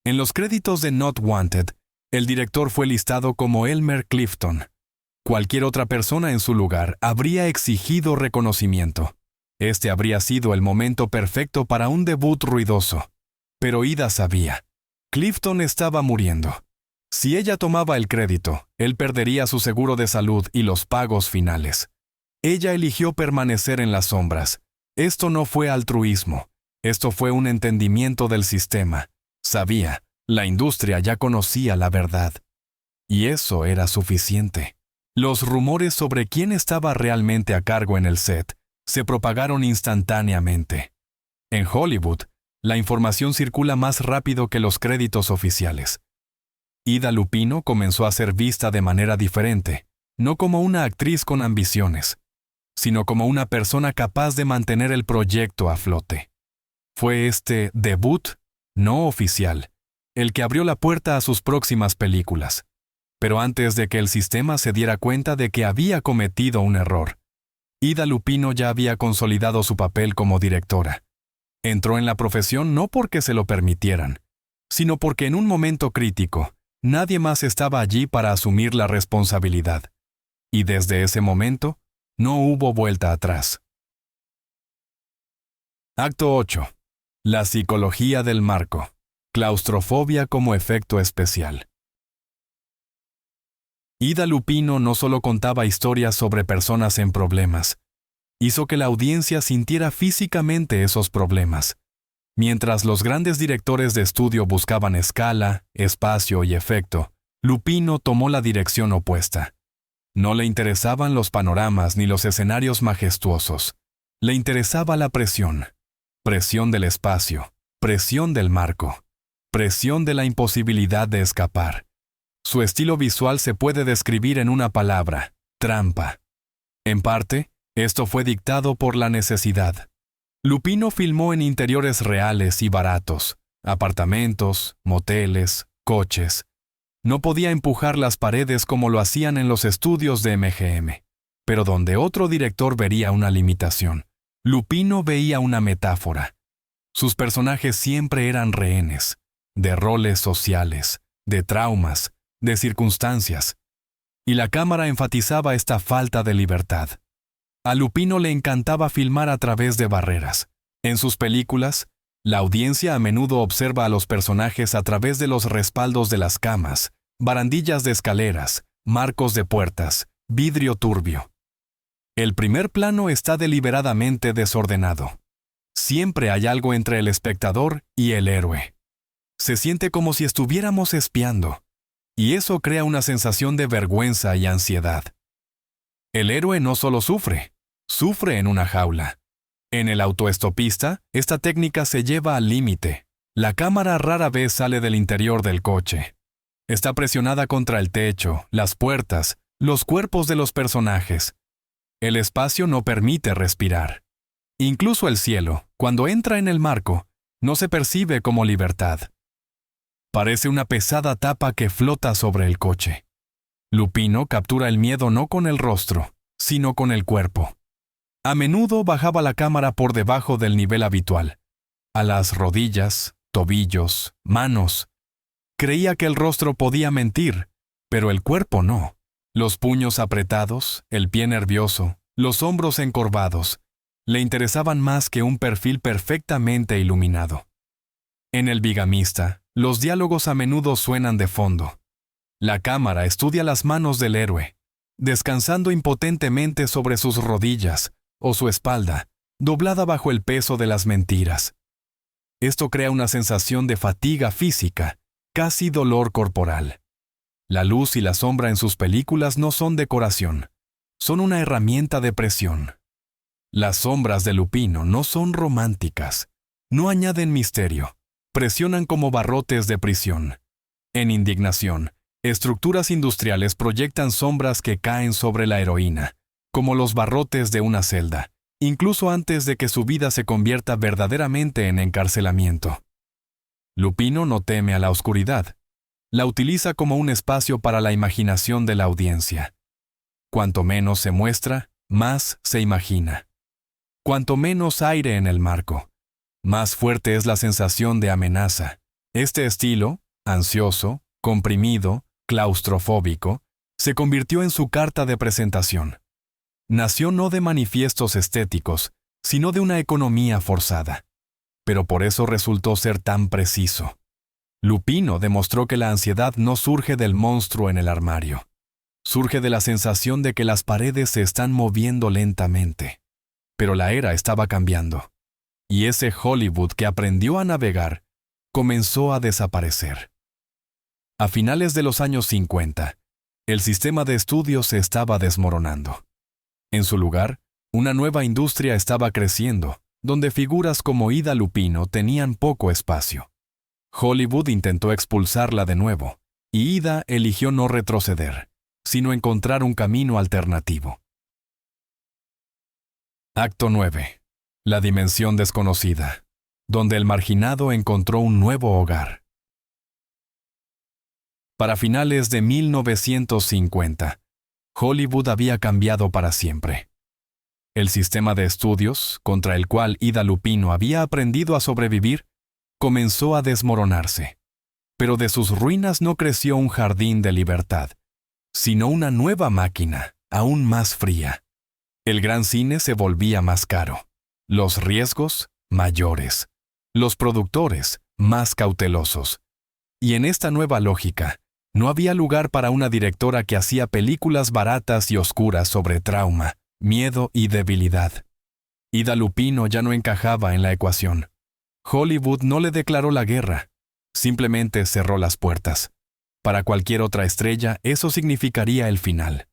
En los créditos de Not Wanted, el director fue listado como Elmer Clifton. Cualquier otra persona en su lugar habría exigido reconocimiento. Este habría sido el momento perfecto para un debut ruidoso. Pero Ida sabía. Clifton estaba muriendo. Si ella tomaba el crédito, él perdería su seguro de salud y los pagos finales. Ella eligió permanecer en las sombras. Esto no fue altruismo. Esto fue un entendimiento del sistema. Sabía. La industria ya conocía la verdad. Y eso era suficiente. Los rumores sobre quién estaba realmente a cargo en el set se propagaron instantáneamente. En Hollywood, la información circula más rápido que los créditos oficiales. Ida Lupino comenzó a ser vista de manera diferente, no como una actriz con ambiciones, sino como una persona capaz de mantener el proyecto a flote. Fue este debut, no oficial, el que abrió la puerta a sus próximas películas. Pero antes de que el sistema se diera cuenta de que había cometido un error, Ida Lupino ya había consolidado su papel como directora. Entró en la profesión no porque se lo permitieran, sino porque en un momento crítico, nadie más estaba allí para asumir la responsabilidad. Y desde ese momento, no hubo vuelta atrás. Acto 8. La psicología del marco. Claustrofobia como efecto especial. Ida Lupino no solo contaba historias sobre personas en problemas, hizo que la audiencia sintiera físicamente esos problemas. Mientras los grandes directores de estudio buscaban escala, espacio y efecto, Lupino tomó la dirección opuesta. No le interesaban los panoramas ni los escenarios majestuosos. Le interesaba la presión. Presión del espacio, presión del marco, presión de la imposibilidad de escapar. Su estilo visual se puede describir en una palabra: trampa. En parte, esto fue dictado por la necesidad. Lupino filmó en interiores reales y baratos, apartamentos, moteles, coches. No podía empujar las paredes como lo hacían en los estudios de MGM. Pero donde otro director vería una limitación, Lupino veía una metáfora. Sus personajes siempre eran rehenes, de roles sociales, de traumas, de circunstancias, y la cámara enfatizaba esta falta de libertad. A Lupino le encantaba filmar a través de barreras. En sus películas, la audiencia a menudo observa a los personajes a través de los respaldos de las camas, barandillas de escaleras, marcos de puertas, vidrio turbio. El primer plano está deliberadamente desordenado. Siempre hay algo entre el espectador y el héroe. Se siente como si estuviéramos espiando, y eso crea una sensación de vergüenza y ansiedad. El héroe no solo sufre en una jaula. En el autoestopista, esta técnica se lleva al límite. La cámara rara vez sale del interior del coche. Está presionada contra el techo, las puertas, los cuerpos de los personajes. El espacio no permite respirar. Incluso el cielo, cuando entra en el marco, no se percibe como libertad. Parece una pesada tapa que flota sobre el coche. Lupino captura el miedo no con el rostro, sino con el cuerpo. A menudo bajaba la cámara por debajo del nivel habitual, a las rodillas, tobillos, manos. Creía que el rostro podía mentir, pero el cuerpo no. Los puños apretados, el pie nervioso, los hombros encorvados, le interesaban más que un perfil perfectamente iluminado. En El bigamista, los diálogos a menudo suenan de fondo. La cámara estudia las manos del héroe, descansando impotentemente sobre sus rodillas o su espalda, doblada bajo el peso de las mentiras. Esto crea una sensación de fatiga física, casi dolor corporal. La luz y la sombra en sus películas no son decoración, son una herramienta de presión. Las sombras de Lupino no son románticas, no añaden misterio, presionan como barrotes de prisión. En Indignación, estructuras industriales proyectan sombras que caen sobre la heroína, como los barrotes de una celda, incluso antes de que su vida se convierta verdaderamente en encarcelamiento. Lupino no teme a la oscuridad. La utiliza como un espacio para la imaginación de la audiencia. Cuanto menos se muestra, más se imagina. Cuanto menos aire en el marco, más fuerte es la sensación de amenaza. Este estilo, ansioso, comprimido, claustrofóbico, se convirtió en su carta de presentación. Nació no de manifiestos estéticos, sino de una economía forzada. Pero por eso resultó ser tan preciso. Lupino demostró que la ansiedad no surge del monstruo en el armario. Surge de la sensación de que las paredes se están moviendo lentamente. Pero la era estaba cambiando. Y ese Hollywood que aprendió a navegar comenzó a desaparecer. A finales de los años 50, el sistema de estudios se estaba desmoronando. En su lugar, una nueva industria estaba creciendo, donde figuras como Ida Lupino tenían poco espacio. Hollywood intentó expulsarla de nuevo, y Ida eligió no retroceder, sino encontrar un camino alternativo. Acto 9. La dimensión desconocida, donde el marginado encontró un nuevo hogar. Para finales de 1950, Hollywood había cambiado para siempre. El sistema de estudios, contra el cual Ida Lupino había aprendido a sobrevivir, comenzó a desmoronarse. Pero de sus ruinas no creció un jardín de libertad, sino una nueva máquina, aún más fría. El gran cine se volvía más caro, los riesgos mayores, los productores más cautelosos. Y en esta nueva lógica, no había lugar para una directora que hacía películas baratas y oscuras sobre trauma, miedo y debilidad. Ida Lupino ya no encajaba en la ecuación. Hollywood no le declaró la guerra, simplemente cerró las puertas. Para cualquier otra estrella, eso significaría el final.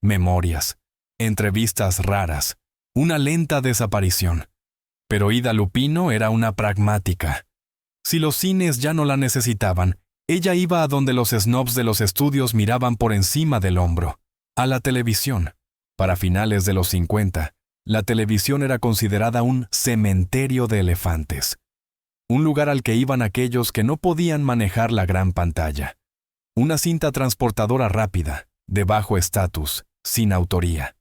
Memorias, entrevistas raras, una lenta desaparición. Pero Ida Lupino era una pragmática. Si los cines ya no la necesitaban, ella iba a donde los snobs de los estudios miraban por encima del hombro, a la televisión. Para finales de los 50, la televisión era considerada un cementerio de elefantes. Un lugar al que iban aquellos que no podían manejar la gran pantalla. Una cinta transportadora rápida, de bajo estatus, sin autoría.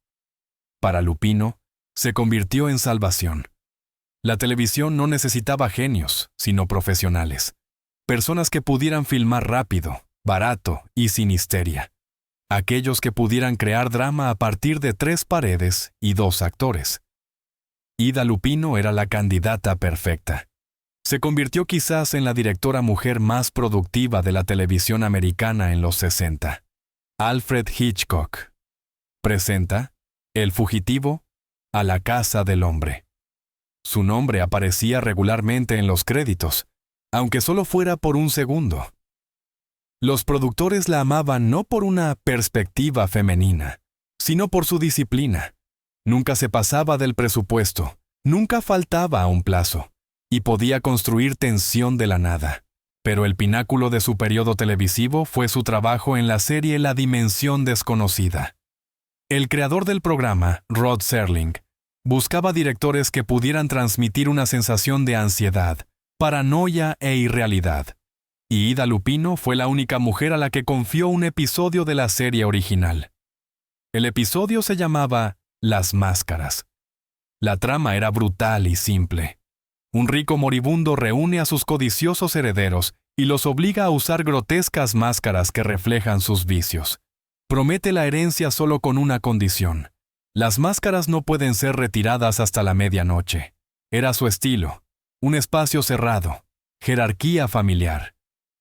Para Lupino, se convirtió en salvación. La televisión no necesitaba genios, sino profesionales. Personas que pudieran filmar rápido, barato y sin histeria. Aquellos que pudieran crear drama a partir de 3 paredes y 2 actores. Ida Lupino era la candidata perfecta. Se convirtió quizás en la directora mujer más productiva de la televisión americana en los 60. Alfred Hitchcock presenta El fugitivo a la casa del hombre. Su nombre aparecía regularmente en los créditos, aunque solo fuera por un segundo. Los productores la amaban no por una perspectiva femenina, sino por su disciplina. Nunca se pasaba del presupuesto, nunca faltaba a un plazo, y podía construir tensión de la nada. Pero el pináculo de su periodo televisivo fue su trabajo en la serie La Dimensión Desconocida. El creador del programa, Rod Serling, buscaba directores que pudieran transmitir una sensación de ansiedad, paranoia e irrealidad. Y Ida Lupino fue la única mujer a la que confió un episodio de la serie original. El episodio se llamaba Las Máscaras. La trama era brutal y simple. Un rico moribundo reúne a sus codiciosos herederos y los obliga a usar grotescas máscaras que reflejan sus vicios. Promete la herencia solo con una condición. Las máscaras no pueden ser retiradas hasta la medianoche. Era su estilo. Un espacio cerrado. Jerarquía familiar.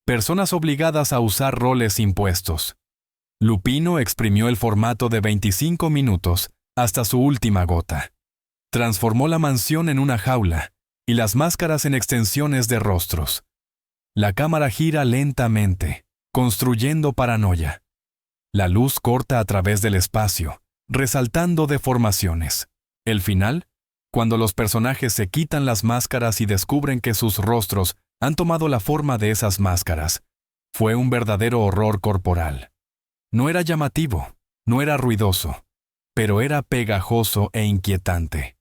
Personas obligadas a usar roles impuestos. Lupino exprimió el formato de 25 minutos hasta su última gota. Transformó la mansión en una jaula y las máscaras en extensiones de rostros. La cámara gira lentamente, construyendo paranoia. La luz corta a través del espacio, resaltando deformaciones. El final, cuando los personajes se quitan las máscaras y descubren que sus rostros han tomado la forma de esas máscaras, fue un verdadero horror corporal. No era llamativo, no era ruidoso, pero era pegajoso e inquietante.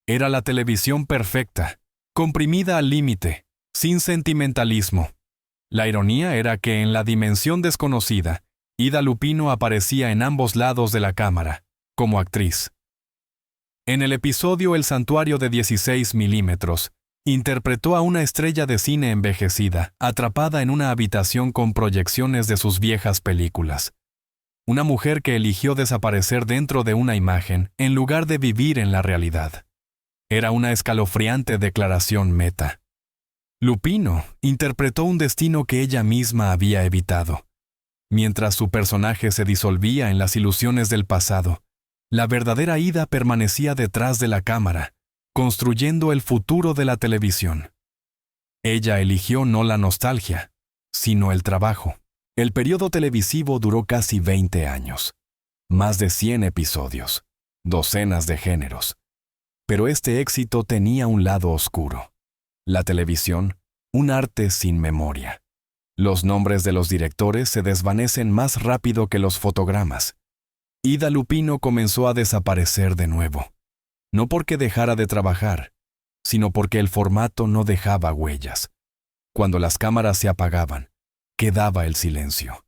Era la televisión perfecta, comprimida al límite, sin sentimentalismo. La ironía era que en La Dimensión Desconocida, Ida Lupino aparecía en ambos lados de la cámara, como actriz. En el episodio El santuario de 16 milímetros, interpretó a una estrella de cine envejecida, atrapada en una habitación con proyecciones de sus viejas películas. Una mujer que eligió desaparecer dentro de una imagen en lugar de vivir en la realidad. Era una escalofriante declaración meta. Lupino interpretó un destino que ella misma había evitado. Mientras su personaje se disolvía en las ilusiones del pasado, la verdadera Ida permanecía detrás de la cámara, construyendo el futuro de la televisión. Ella eligió no la nostalgia, sino el trabajo. El periodo televisivo duró casi 20 años. Más de 100 episodios, docenas de géneros. Pero este éxito tenía un lado oscuro. La televisión, un arte sin memoria. Los nombres de los directores se desvanecen más rápido que los fotogramas. Ida Lupino comenzó a desaparecer de nuevo. No porque dejara de trabajar, sino porque el formato no dejaba huellas. Cuando las cámaras se apagaban, quedaba el silencio.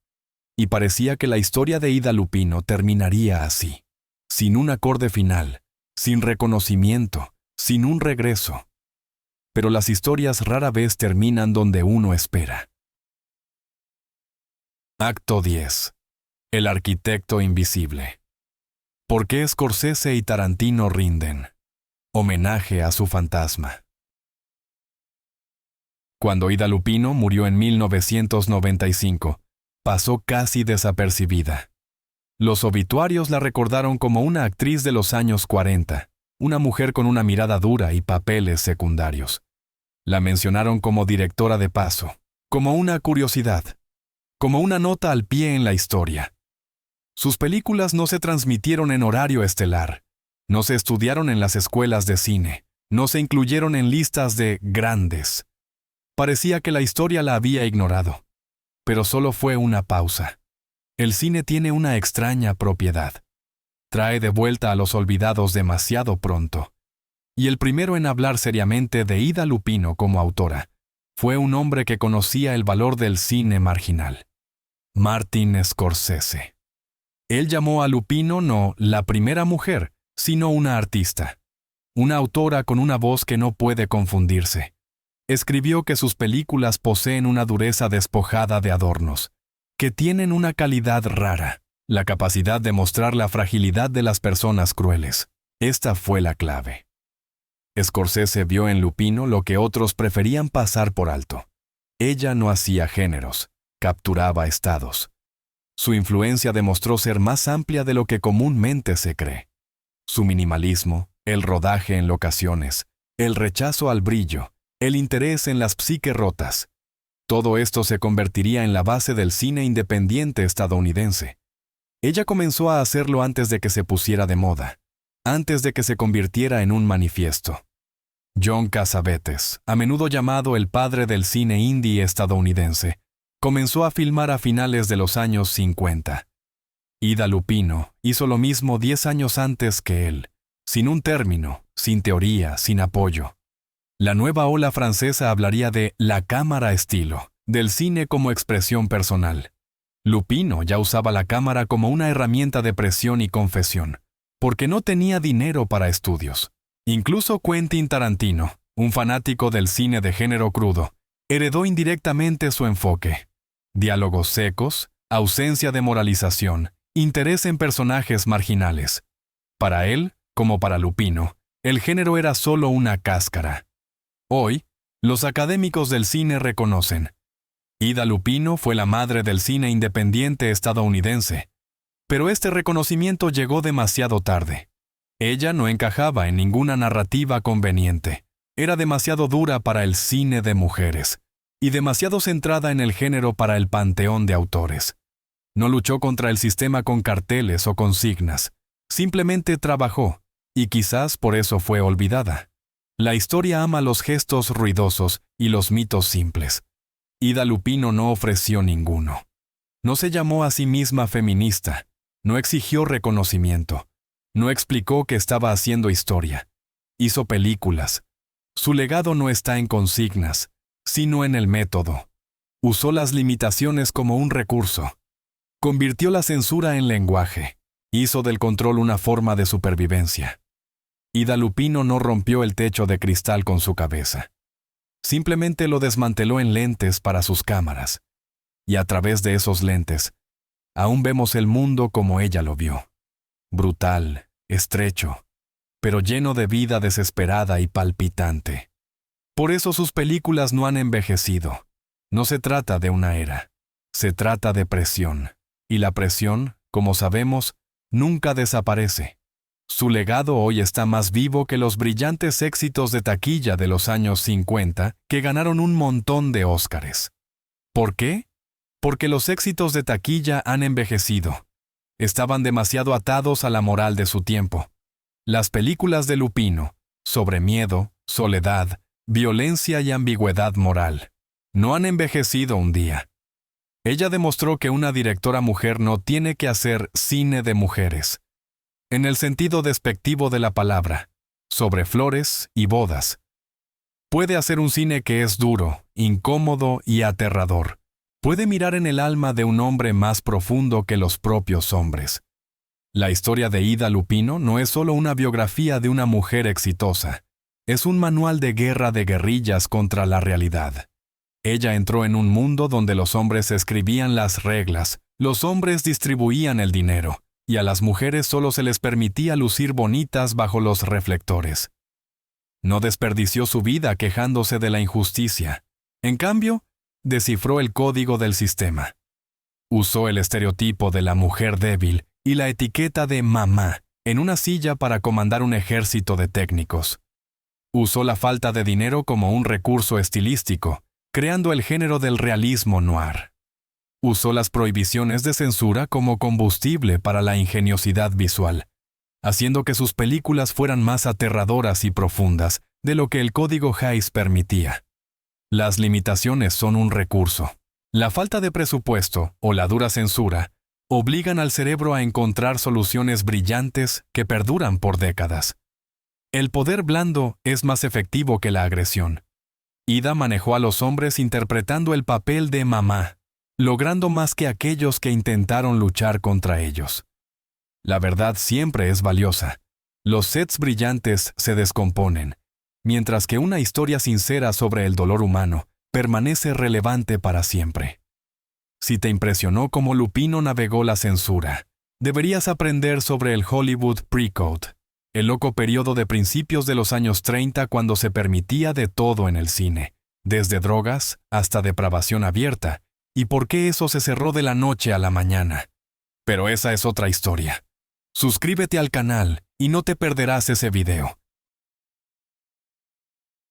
Y parecía que la historia de Ida Lupino terminaría así, sin un acorde final, sin reconocimiento, sin un regreso. Pero las historias rara vez terminan donde uno espera. Acto 10. El arquitecto invisible. ¿Por qué Scorsese y Tarantino rinden? Homenaje a su fantasma. Cuando Ida Lupino murió en 1995, pasó casi desapercibida. Los obituarios la recordaron como una actriz de los años 40, una mujer con una mirada dura y papeles secundarios. La mencionaron como directora de paso, como una curiosidad, como una nota al pie en la historia. Sus películas no se transmitieron en horario estelar, no se estudiaron en las escuelas de cine, no se incluyeron en listas de grandes. Parecía que la historia la había ignorado, pero solo fue una pausa. El cine tiene una extraña propiedad. Trae de vuelta a los olvidados demasiado pronto. Y el primero en hablar seriamente de Ida Lupino como autora fue un hombre que conocía el valor del cine marginal. Martin Scorsese. Él llamó a Lupino no la primera mujer, sino una artista. Una autora con una voz que no puede confundirse. Escribió que sus películas poseen una dureza despojada de adornos, que tienen una calidad rara, la capacidad de mostrar la fragilidad de las personas crueles. Esta fue la clave. Scorsese vio en Lupino lo que otros preferían pasar por alto. Ella no hacía géneros, capturaba estados. Su influencia demostró ser más amplia de lo que comúnmente se cree. Su minimalismo, el rodaje en locaciones, el rechazo al brillo, el interés en las psiques rotas. Todo esto se convertiría en la base del cine independiente estadounidense. Ella comenzó a hacerlo antes de que se pusiera de moda, antes de que se convirtiera en un manifiesto. John Cassavetes, a menudo llamado el padre del cine indie estadounidense, comenzó a filmar a finales de los años 50. Ida Lupino hizo lo mismo 10 años antes que él, sin un término, sin teoría, sin apoyo. La nueva ola francesa hablaría de la cámara estilo, del cine como expresión personal. Lupino ya usaba la cámara como una herramienta de presión y confesión, porque no tenía dinero para estudios. Incluso Quentin Tarantino, un fanático del cine de género crudo, heredó indirectamente su enfoque. Diálogos secos, ausencia de moralización, interés en personajes marginales. Para él, como para Lupino, el género era solo una cáscara. Hoy, los académicos del cine reconocen: Ida Lupino fue la madre del cine independiente estadounidense. Pero este reconocimiento llegó demasiado tarde. Ella no encajaba en ninguna narrativa conveniente. Era demasiado dura para el cine de mujeres, y demasiado centrada en el género para el panteón de autores. No luchó contra el sistema con carteles o consignas. Simplemente trabajó, y quizás por eso fue olvidada. La historia ama los gestos ruidosos y los mitos simples. Ida Lupino no ofreció ninguno. No se llamó a sí misma feminista. No exigió reconocimiento. No explicó que estaba haciendo historia. Hizo películas. Su legado no está en consignas, sino en el método. Usó las limitaciones como un recurso. Convirtió la censura en lenguaje. Hizo del control una forma de supervivencia. Ida Lupino no rompió el techo de cristal con su cabeza. Simplemente lo desmanteló en lentes para sus cámaras. Y a través de esos lentes, aún vemos el mundo como ella lo vio. Brutal, estrecho, pero lleno de vida desesperada y palpitante. Por eso sus películas no han envejecido. No se trata de una era. Se trata de presión. Y la presión, como sabemos, nunca desaparece. Su legado hoy está más vivo que los brillantes éxitos de taquilla de los años 50 que ganaron un montón de Óscares. ¿Por qué? Porque los éxitos de taquilla han envejecido. Estaban demasiado atados a la moral de su tiempo. Las películas de Lupino, sobre miedo, soledad, violencia y ambigüedad moral, no han envejecido un día. Ella demostró que una directora mujer no tiene que hacer cine de mujeres, en el sentido despectivo de la palabra, sobre flores y bodas. Puede hacer un cine que es duro, incómodo y aterrador. Puede mirar en el alma de un hombre más profundo que los propios hombres. La historia de Ida Lupino no es solo una biografía de una mujer exitosa. Es un manual de guerra de guerrillas contra la realidad. Ella entró en un mundo donde los hombres escribían las reglas, los hombres distribuían el dinero, y a las mujeres solo se les permitía lucir bonitas bajo los reflectores. No desperdició su vida quejándose de la injusticia. En cambio, descifró el código del sistema. Usó el estereotipo de la mujer débil y la etiqueta de mamá en una silla para comandar un ejército de técnicos. Usó la falta de dinero como un recurso estilístico, creando el género del realismo noir. Usó las prohibiciones de censura como combustible para la ingeniosidad visual, haciendo que sus películas fueran más aterradoras y profundas de lo que el código Hays permitía. Las limitaciones son un recurso. La falta de presupuesto o la dura censura obligan al cerebro a encontrar soluciones brillantes que perduran por décadas. El poder blando es más efectivo que la agresión. Ida manejó a los hombres interpretando el papel de mamá, logrando más que aquellos que intentaron luchar contra ellos. La verdad siempre es valiosa, Los sets brillantes se descomponen, mientras que una historia sincera sobre el dolor humano permanece relevante para siempre. Si te impresionó cómo Lupino navegó la censura, deberías aprender sobre el Hollywood Pre-Code, el loco periodo de principios de los años 30 cuando se permitía de todo en el cine, desde drogas hasta depravación abierta, y por qué eso se cerró de la noche a la mañana. Pero esa es otra historia. Suscríbete al canal y no te perderás ese video.